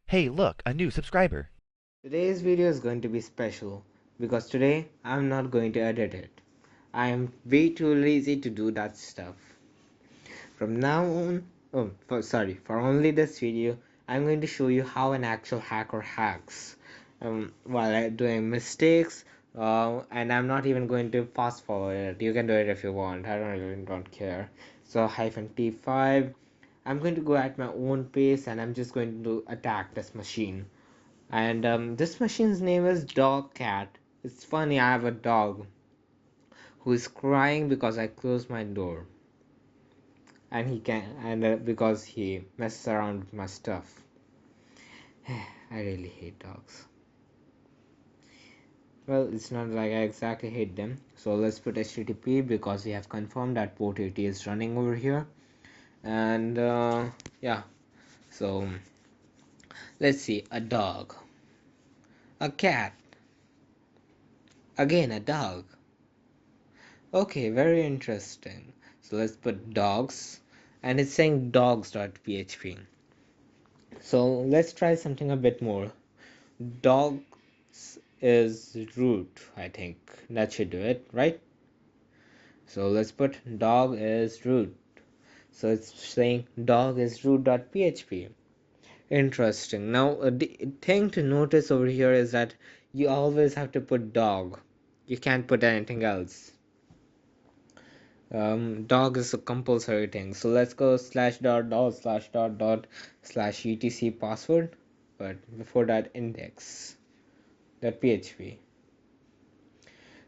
Hey, look, a new subscriber. Today's video is going to be special because today I'm not going to edit it. I am way too lazy to do that stuff. From now on, for only this video, I'm going to show you how an actual hacker hacks while doing mistakes. And I'm not even going to fast forward it. You can do it if you want. I don't care. So -T5. I'm going to go at my own pace and I'm just going to attack this machine. And this machine's name is Dog Cat. It's funny, I have a dog who is crying because I closed my door, and he can and because he messes around with my stuff. I really hate dogs. Well, it's not like I exactly hate them. So let's put HTTP because we have confirmed that port 80 is running over here. And yeah, so let's see, a dog, a cat, again a dog. Okay, very interesting. So let's put dogs, and it's saying dogs.php. So let's try something a bit more. Dogs is root, I think. That should do it, right? So let's put dog is root. So it's saying dog is root.php. Interesting. Now, the thing to notice over here is that you always have to put dog. You can't put anything else. Dog is a compulsory thing, so let's go /dot/dot/etc password, but before that index.php.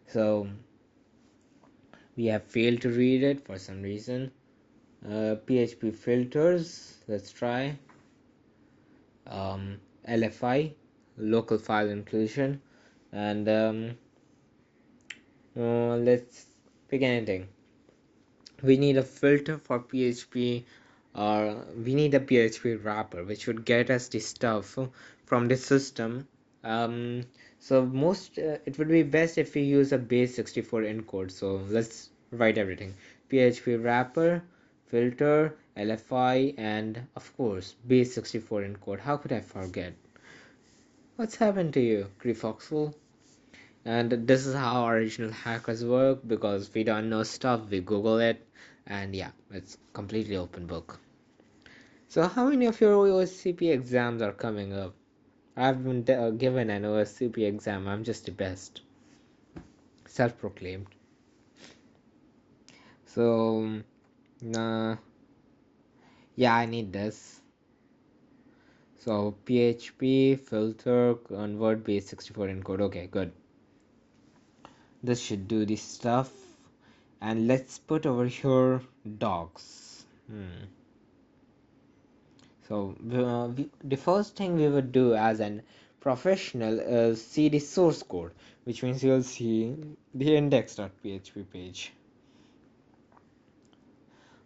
So we have failed to read it for some reason. PHP filters, let's try. LFI, local file inclusion, and let's pick anything. We need a filter for PHP, or we need a PHP wrapper which would get us the stuff from the system. um, so most it would be best if we use a base64 encode. So let's write everything: PHP wrapper, filter, LFI, and of course base64 encode. How could I forget? What's happened to you, Crifoxul? And this is how original hackers work, because we don't know stuff, we Google it, and yeah, it's completely open book. So how many of your OSCP exams are coming up? I've been given an OSCP exam. I'm just the best, self-proclaimed. So nah, yeah, I need this. So PHP filter convert base64 encode. Okay, good. This should do this stuff. And let's put over here dogs. So the first thing we would do as an professional is see the source code, which means you'll see the index.php page.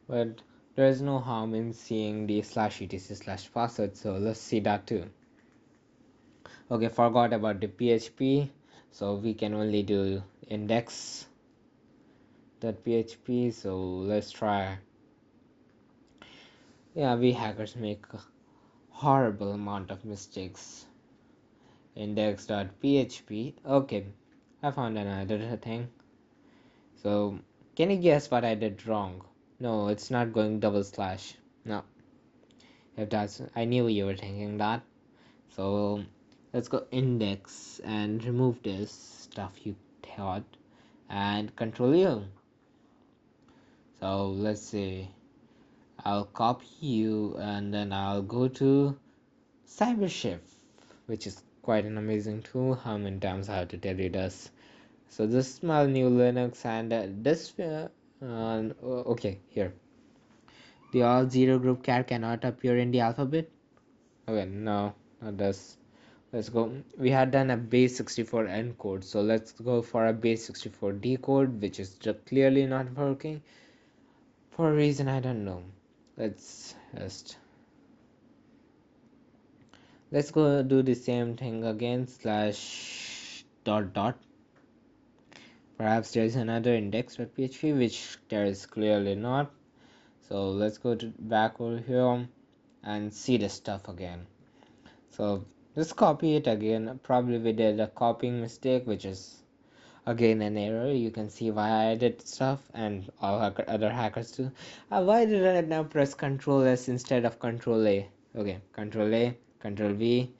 But there is no harm in seeing the /etc/password, so let's see that too. Okay, forgot about the PHP, so we can only do index.php. So let's try. Yeah, we hackers make a horrible amount of mistakes. Index.php. Okay, I found another thing. So can you guess what I did wrong? No, it's not going double slash. No, if that's, I knew you were thinking that. So let's go index and remove this stuff you thought, and control U. So let's see, I'll copy you and then I'll go to CyberShift, which is quite an amazing tool. How many times I have to tell you this? So this small new Linux, and this okay, here the all zero group char cannot appear in the alphabet. Okay, no, not this. Let's go. We had done a base64 encode, so let's go for a base64 decode, which is clearly not working for a reason I don't know. Let's go do the same thing again, /dot. Perhaps there is another index.php, which there is clearly not. So let's go to back over here and see the stuff again. So just copy it again. Probably we did a copying mistake, which is again an error. You can see why I did stuff, and all other hackers too. Why did I now press Control S instead of Control A? Okay, Control A, Control V,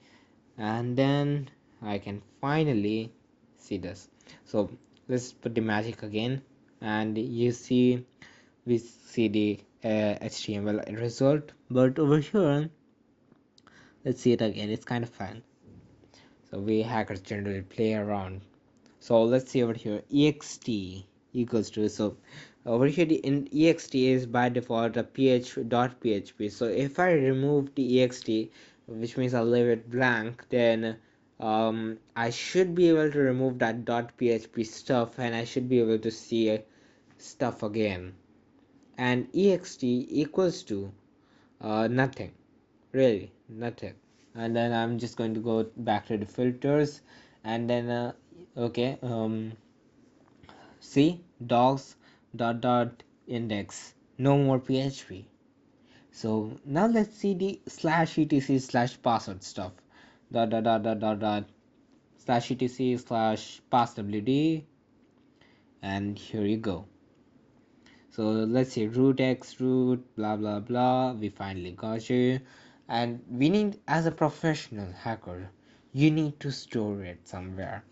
and then I can finally see this. So let's put the magic again, and you see we see the HTML result, but over here let's see it again. It's kind of fun. So we hackers generally play around. So let's see over here, ext equals to, so over here the ext is by default a php. So if I remove the ext, which means I'll leave it blank, then I should be able to remove that .php stuff, and I should be able to see stuff again. And ext equals to nothing, really nothing. And then I'm just going to go back to the filters, and then okay, see, dogs index, no more php. So now let's see the /etc/password stuff, /etc/passwd, and here you go. So let's say root x root blah blah blah. We finally got you, and we need, as a professional hacker, you need to store it somewhere.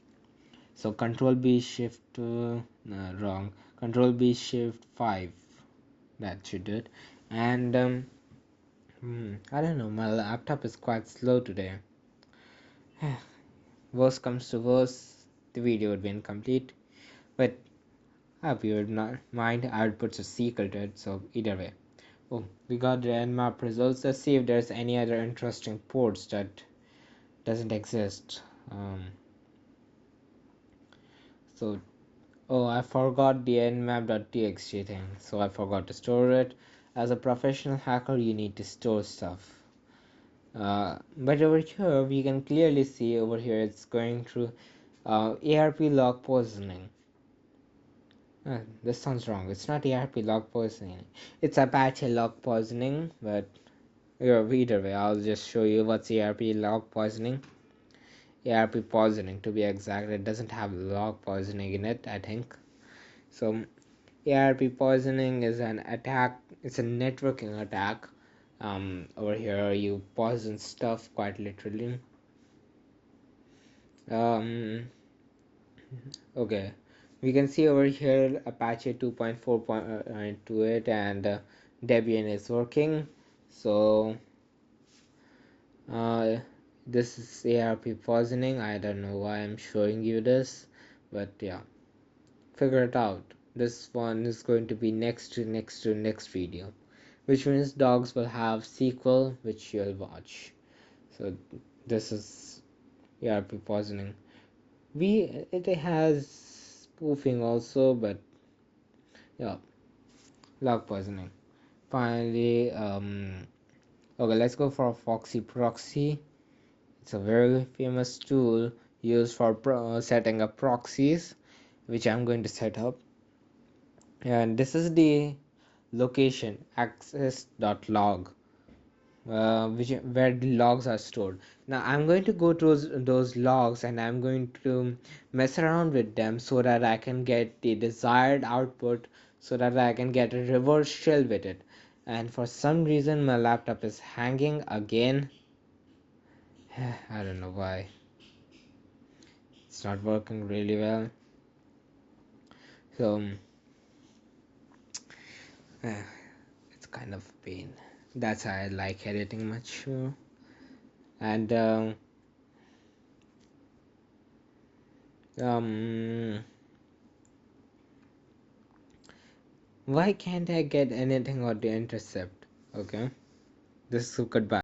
So Control B Shift wrong. Control B Shift 5. That should do it. And I don't know. My laptop is quite slow today. Worst comes to worst, the video would be incomplete. But I hope you would not mind. I would put a sequel to it. So either way. Oh, we got the nmap results. Let's see if there's any other interesting ports that doesn't exist. So oh, I forgot the nmap.txt thing, so I forgot to store it. As a professional hacker, you need to store stuff. But over here, we can clearly see over here it's going through ARP log poisoning. This sounds wrong. It's not ARP log poisoning. It's Apache log poisoning, but either way, I'll just show you what's ARP log poisoning. ARP poisoning, to be exact. It doesn't have log poisoning in it, I think. So ARP poisoning is an attack. It's a networking attack. Over here you poison stuff, quite literally. Okay, we can see over here Apache 2.4 it, and Debian is working. So this is ARP poisoning. I don't know why I'm showing you this, but yeah, figure it out. This one is going to be next video, which means dogs will have sequel, which you'll watch. So this is ARP poisoning. It has spoofing also, but yeah, log poisoning. Finally, okay, let's go for Foxy Proxy. It's a very famous tool used for setting up proxies, which I'm going to set up. And this is the location access.log, where the logs are stored. Now I'm going to go to those logs, and I'm going to mess around with them so that I can get the desired output, so that I can get a reverse shell with it. And for some reason my laptop is hanging again. I don't know why. It's not working really well. So it's kind of pain. That's why I like editing much more. And why can't I get anything on the intercept? Okay, this is goodbye.